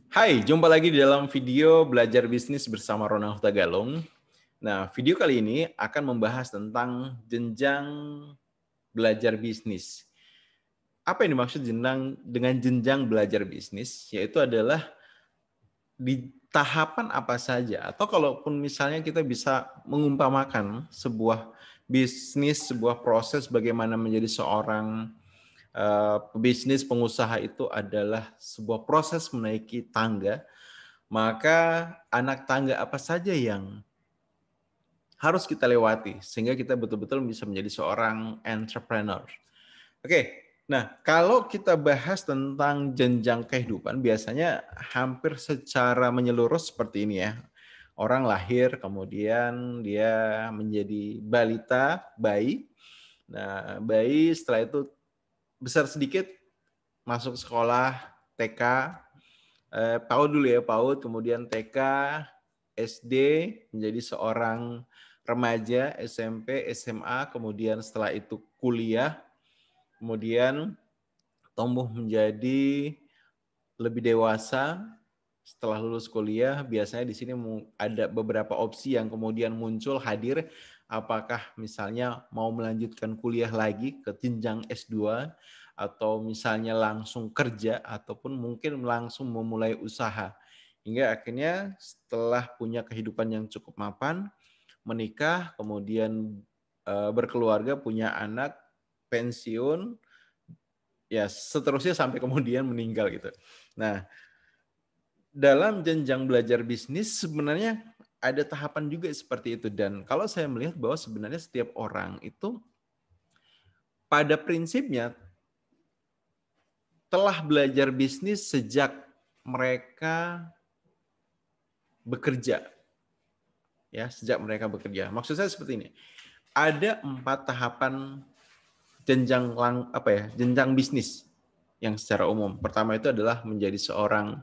Hai, jumpa lagi di dalam video belajar bisnis bersama Ronald Tagalong. Nah, video kali ini akan membahas tentang jenjang belajar bisnis. Apa yang dimaksud dengan jenjang belajar bisnis? Yaitu adalah di tahapan apa saja, atau kalaupun misalnya kita bisa mengumpamakan sebuah bisnis, sebuah proses bagaimana menjadi seorang pebisnis, pengusaha itu adalah sebuah proses menaiki tangga. Maka anak tangga apa saja yang harus kita lewati sehingga kita betul-betul bisa menjadi seorang entrepreneur. Oke, nah kalau kita bahas tentang jenjang kehidupan, biasanya hampir secara menyeluruh seperti ini ya. Orang lahir, kemudian dia menjadi balita, bayi. Nah, bayi setelah itu besar sedikit, masuk sekolah, TK, PAUD dulu ya, PAUD, kemudian TK, SD, menjadi seorang remaja, SMP, SMA, kemudian setelah itu kuliah, kemudian tumbuh menjadi lebih dewasa. Setelah lulus kuliah, biasanya di sini ada beberapa opsi yang kemudian muncul hadir. Apakah misalnya mau melanjutkan kuliah lagi ke jenjang S2, atau misalnya langsung kerja, ataupun mungkin langsung memulai usaha. Hingga akhirnya setelah punya kehidupan yang cukup mapan, menikah, kemudian berkeluarga, punya anak, pensiun, ya seterusnya sampai kemudian meninggal gitu. Nah, dalam jenjang belajar bisnis sebenarnya ada tahapan juga seperti itu, dan kalau saya melihat bahwa sebenarnya setiap orang itu pada prinsipnya telah belajar bisnis sejak mereka bekerja, ya, sejak mereka bekerja. Maksud saya seperti ini. Ada 4 tahapan jenjang bisnis yang secara umum. Pertama itu adalah menjadi seorang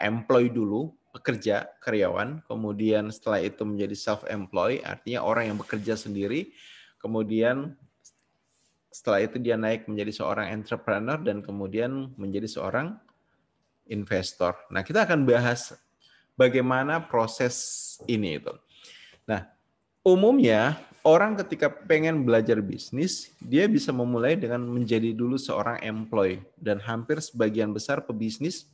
employee dulu, pekerja, karyawan. Kemudian setelah itu menjadi self-employed, artinya orang yang bekerja sendiri. Kemudian setelah itu dia naik menjadi seorang entrepreneur dan kemudian menjadi seorang investor. Nah, kita akan bahas bagaimana proses ini itu. Nah, umumnya orang ketika pengen belajar bisnis, dia bisa memulai dengan menjadi dulu seorang employee, dan hampir sebagian besar pebisnis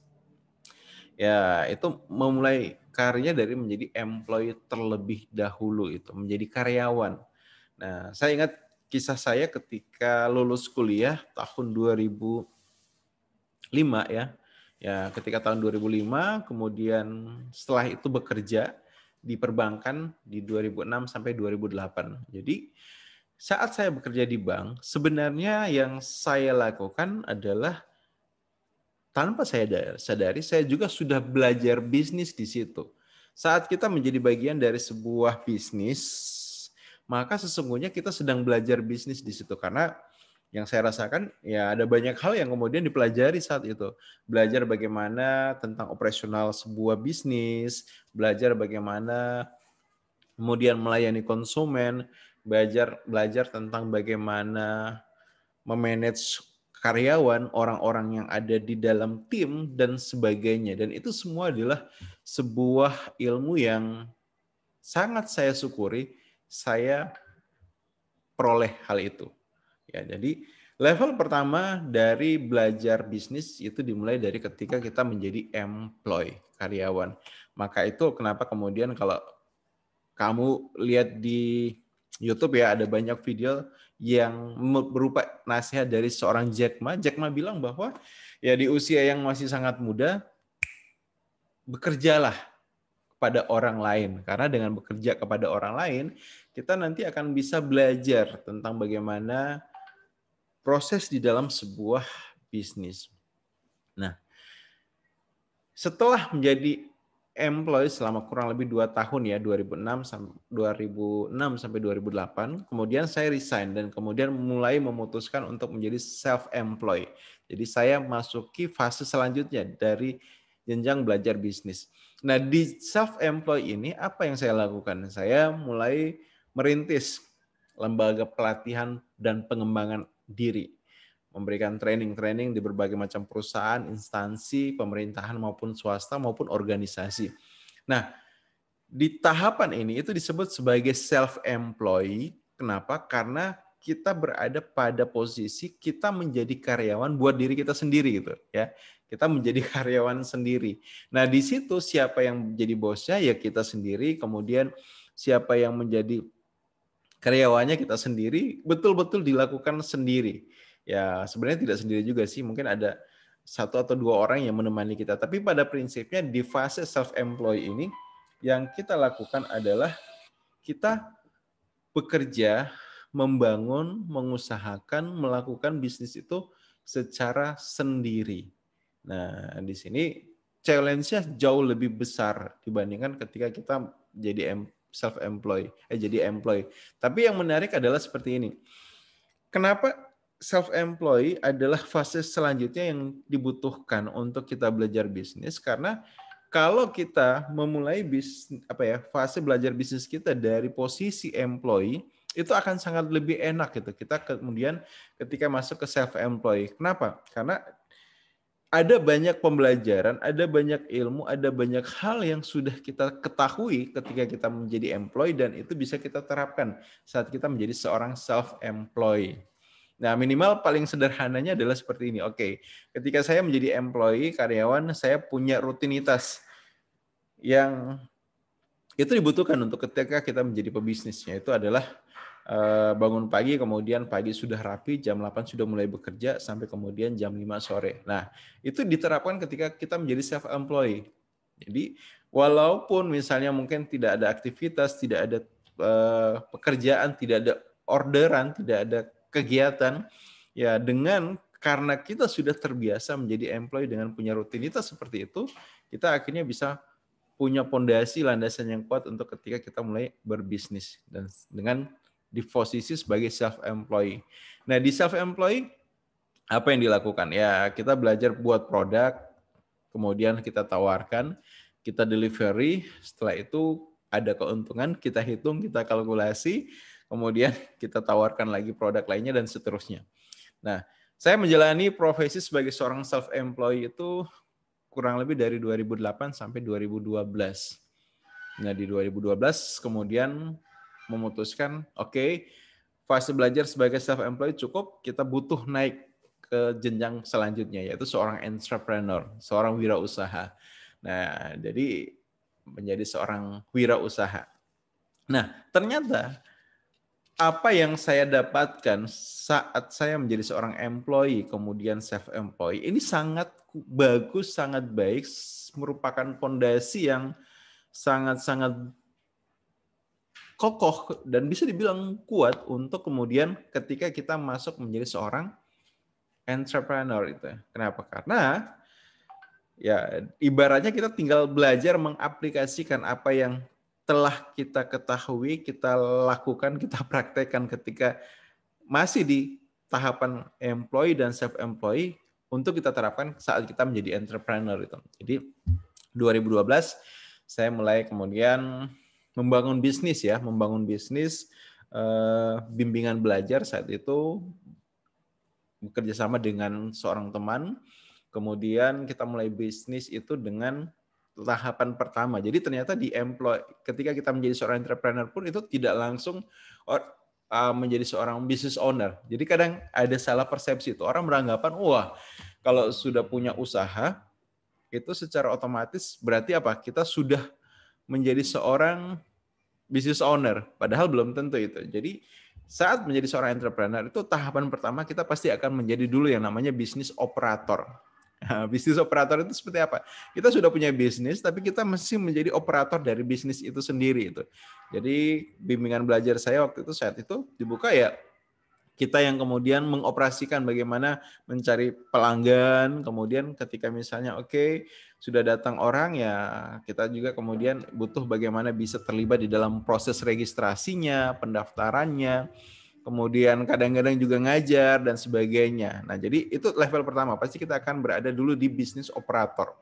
ya itu memulai karirnya dari menjadi employee terlebih dahulu, itu menjadi karyawan. Nah, saya ingat kisah saya ketika lulus kuliah tahun 2005 ya. Ya, ketika tahun 2005, kemudian setelah itu bekerja di perbankan di 2006 sampai 2008. Jadi, saat saya bekerja di bank, sebenarnya yang saya lakukan adalah tanpa saya sadari, saya juga sudah belajar bisnis di situ. Saat kita menjadi bagian dari sebuah bisnis, maka sesungguhnya kita sedang belajar bisnis di situ. Karena yang saya rasakan, ya ada banyak hal yang kemudian dipelajari saat itu. Belajar bagaimana tentang operasional sebuah bisnis, belajar bagaimana kemudian melayani konsumen, belajar tentang bagaimana memanage karyawan, orang-orang yang ada di dalam tim, dan sebagainya. Dan itu semua adalah sebuah ilmu yang sangat saya syukuri saya peroleh hal itu. Ya, jadi level pertama dari belajar bisnis itu dimulai dari ketika kita menjadi employee, karyawan. Maka itu kenapa kemudian kalau kamu lihat di YouTube ya, ada banyak video yang berupa nasihat dari seorang Jack Ma. Jack Ma bilang bahwa ya di usia yang masih sangat muda, bekerjalah kepada orang lain. Karena dengan bekerja kepada orang lain, kita nanti akan bisa belajar tentang bagaimana proses di dalam sebuah bisnis. Nah, setelah menjadi employee selama kurang lebih 2 tahun ya, 2006 sampai 2008, kemudian saya resign dan kemudian mulai memutuskan untuk menjadi self-employed. Jadi saya masuki fase selanjutnya dari jenjang belajar bisnis. Nah, di self-employed ini apa yang saya lakukan? Saya mulai merintis lembaga pelatihan dan pengembangan diri. memberikan training-training di berbagai macam perusahaan, instansi, pemerintahan maupun swasta maupun organisasi. Nah, di tahapan ini itu disebut sebagai self-employed. Kenapa? Karena kita berada pada posisi kita menjadi karyawan buat diri kita sendiri gitu ya. Kita menjadi karyawan sendiri. Nah, di situ siapa yang menjadi bosnya ya kita sendiri, kemudian siapa yang menjadi karyawannya kita sendiri, betul-betul dilakukan sendiri. Ya, sebenarnya tidak sendiri juga sih, mungkin ada satu atau dua orang yang menemani kita. Tapi pada prinsipnya di fase self-employed ini yang kita lakukan adalah kita bekerja, membangun, mengusahakan, melakukan bisnis itu secara sendiri. Nah, di sini challenge-nya jauh lebih besar dibandingkan ketika kita jadi self-employed, jadi employee. Tapi yang menarik adalah seperti ini. Kenapa self-employed adalah fase selanjutnya yang dibutuhkan untuk kita belajar bisnis? Karena kalau kita memulai fase belajar bisnis kita dari posisi employee, itu akan sangat lebih enak gitu. Kita kemudian ketika masuk ke self-employed. Kenapa? Karena ada banyak pembelajaran, ada banyak ilmu, ada banyak hal yang sudah kita ketahui ketika kita menjadi employee dan itu bisa kita terapkan saat kita menjadi seorang self-employed. Nah, minimal paling sederhananya adalah seperti ini. Oke, ketika saya menjadi employee, karyawan, saya punya rutinitas yang itu dibutuhkan untuk ketika kita menjadi pebisnis, yaitu adalah bangun pagi, kemudian pagi sudah rapi, jam 8 sudah mulai bekerja, sampai kemudian jam 5 sore. Nah, itu diterapkan ketika kita menjadi self-employed. Jadi, walaupun misalnya mungkin tidak ada aktivitas, tidak ada pekerjaan, tidak ada orderan, tidak ada kegiatan, ya karena kita sudah terbiasa menjadi employee dengan punya rutinitas seperti itu, kita akhirnya bisa punya pondasi landasan yang kuat untuk ketika kita mulai berbisnis dan dengan di posisi sebagai self-employed. Nah, di self-employed apa yang dilakukan? Ya, kita belajar buat produk, kemudian kita tawarkan, kita delivery, setelah itu ada keuntungan, kita hitung, kita kalkulasi, kemudian kita tawarkan lagi produk lainnya dan seterusnya. Nah, saya menjalani profesi sebagai seorang self-employed itu kurang lebih dari 2008 sampai 2012. Nah, di 2012 kemudian memutuskan, oke, fase belajar sebagai self-employed cukup, kita butuh naik ke jenjang selanjutnya, yaitu seorang entrepreneur, seorang wirausaha. Nah, jadi menjadi seorang wirausaha. Nah, ternyata apa yang saya dapatkan saat saya menjadi seorang employee, kemudian self-employed, ini sangat bagus, sangat baik, merupakan fondasi yang sangat-sangat kokoh dan bisa dibilang kuat untuk kemudian ketika kita masuk menjadi seorang entrepreneur itu. Kenapa? Karena ya ibaratnya kita tinggal belajar mengaplikasikan apa yang telah kita ketahui, kita lakukan, kita praktekkan ketika masih di tahapan employee dan self-employed untuk kita terapkan saat kita menjadi entrepreneur itu. Jadi 2012 saya mulai kemudian membangun bisnis bimbingan belajar saat itu bekerja sama dengan seorang teman. Kemudian kita mulai bisnis itu dengan tahapan pertama. Jadi ternyata ketika kita menjadi seorang entrepreneur pun itu tidak langsung menjadi seorang business owner. Jadi kadang ada salah persepsi itu. Orang beranggapan, wah kalau sudah punya usaha, itu secara otomatis berarti apa? Kita sudah menjadi seorang business owner, padahal belum tentu itu. Jadi saat menjadi seorang entrepreneur itu tahapan pertama kita pasti akan menjadi dulu yang namanya bisnis operator. Nah, bisnis operator itu seperti apa? Kita sudah punya bisnis, tapi kita mesti menjadi operator dari bisnis itu sendiri itu. Jadi bimbingan belajar saya waktu itu saat itu dibuka ya kita yang kemudian mengoperasikan bagaimana mencari pelanggan, kemudian ketika misalnya sudah datang orang ya kita juga kemudian butuh bagaimana bisa terlibat di dalam proses registrasinya, pendaftarannya, kemudian kadang-kadang juga ngajar dan sebagainya. Nah, jadi itu level pertama, pasti kita akan berada dulu di bisnis operator.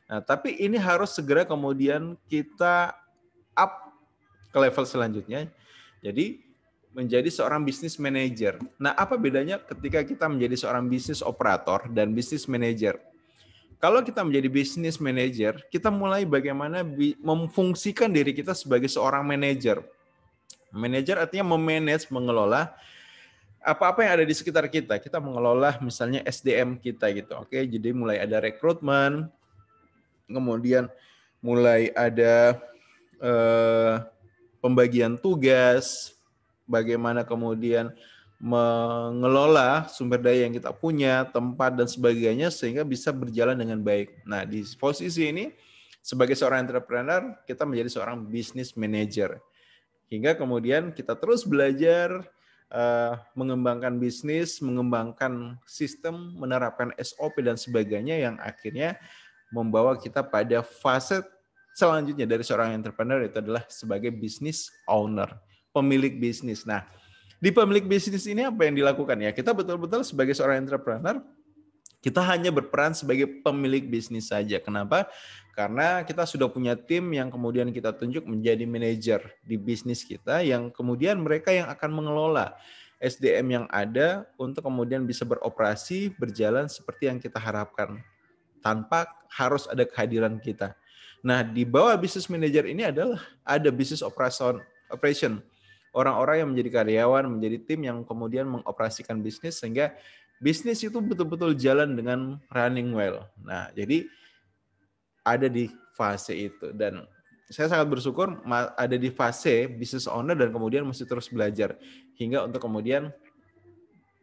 Nah, tapi ini harus segera kemudian kita up ke level selanjutnya. Jadi menjadi seorang bisnis manager. Nah, apa bedanya ketika kita menjadi seorang bisnis operator dan bisnis manager? Kalau kita menjadi bisnis manager, kita mulai bagaimana memfungsikan diri kita sebagai seorang manajer. Manajer artinya memanage, mengelola apa-apa yang ada di sekitar kita. Kita mengelola misalnya SDM kita gitu. Oke, jadi mulai ada rekrutmen, kemudian mulai ada pembagian tugas, bagaimana kemudian mengelola sumber daya yang kita punya, tempat dan sebagainya sehingga bisa berjalan dengan baik. Nah, di posisi ini sebagai seorang entrepreneur, kita menjadi seorang business manager. Hingga kemudian kita terus belajar mengembangkan bisnis, mengembangkan sistem, menerapkan SOP dan sebagainya yang akhirnya membawa kita pada fase selanjutnya dari seorang entrepreneur, itu adalah sebagai business owner, pemilik bisnis. Nah, di pemilik bisnis ini apa yang dilakukan ya? Kita betul-betul sebagai seorang entrepreneur, kita hanya berperan sebagai pemilik bisnis saja. Kenapa? Karena kita sudah punya tim yang kemudian kita tunjuk menjadi manajer di bisnis kita, yang kemudian mereka yang akan mengelola SDM yang ada untuk kemudian bisa beroperasi, berjalan seperti yang kita harapkan, tanpa harus ada kehadiran kita. Nah, di bawah business manager ini adalah ada business operation. Orang-orang yang menjadi karyawan, menjadi tim yang kemudian mengoperasikan bisnis sehingga bisnis itu betul-betul jalan dengan running well. Nah, jadi ada di fase itu. Dan saya sangat bersyukur ada di fase business owner dan kemudian mesti terus belajar hingga untuk kemudian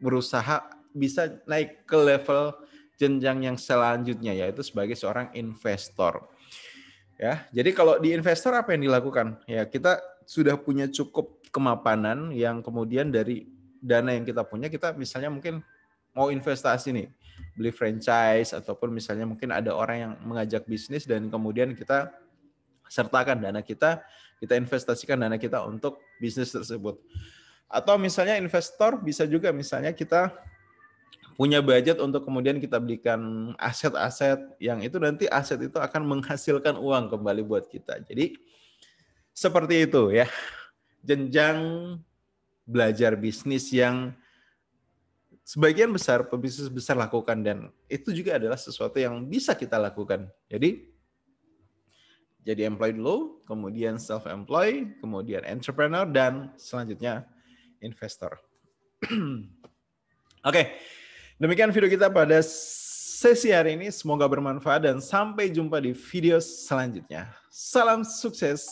berusaha bisa naik ke level jenjang yang selanjutnya, yaitu sebagai seorang investor. Ya, jadi kalau di investor apa yang dilakukan? Ya, kita sudah punya cukup kemapanan yang kemudian dari dana yang kita punya, kita misalnya mungkin mau investasi nih, beli franchise ataupun misalnya mungkin ada orang yang mengajak bisnis dan kemudian kita sertakan dana kita investasikan dana kita untuk bisnis tersebut. Atau misalnya investor bisa juga misalnya kita punya budget untuk kemudian kita belikan aset-aset yang itu nanti aset itu akan menghasilkan uang kembali buat kita. Jadi seperti itu ya, jenjang belajar bisnis yang sebagian besar pebisnis besar lakukan dan itu juga adalah sesuatu yang bisa kita lakukan. Jadi employee dulu, kemudian self-employed, kemudian entrepreneur, dan selanjutnya investor. Oke. Demikian video kita pada sesi hari ini. Semoga bermanfaat dan sampai jumpa di video selanjutnya. Salam sukses.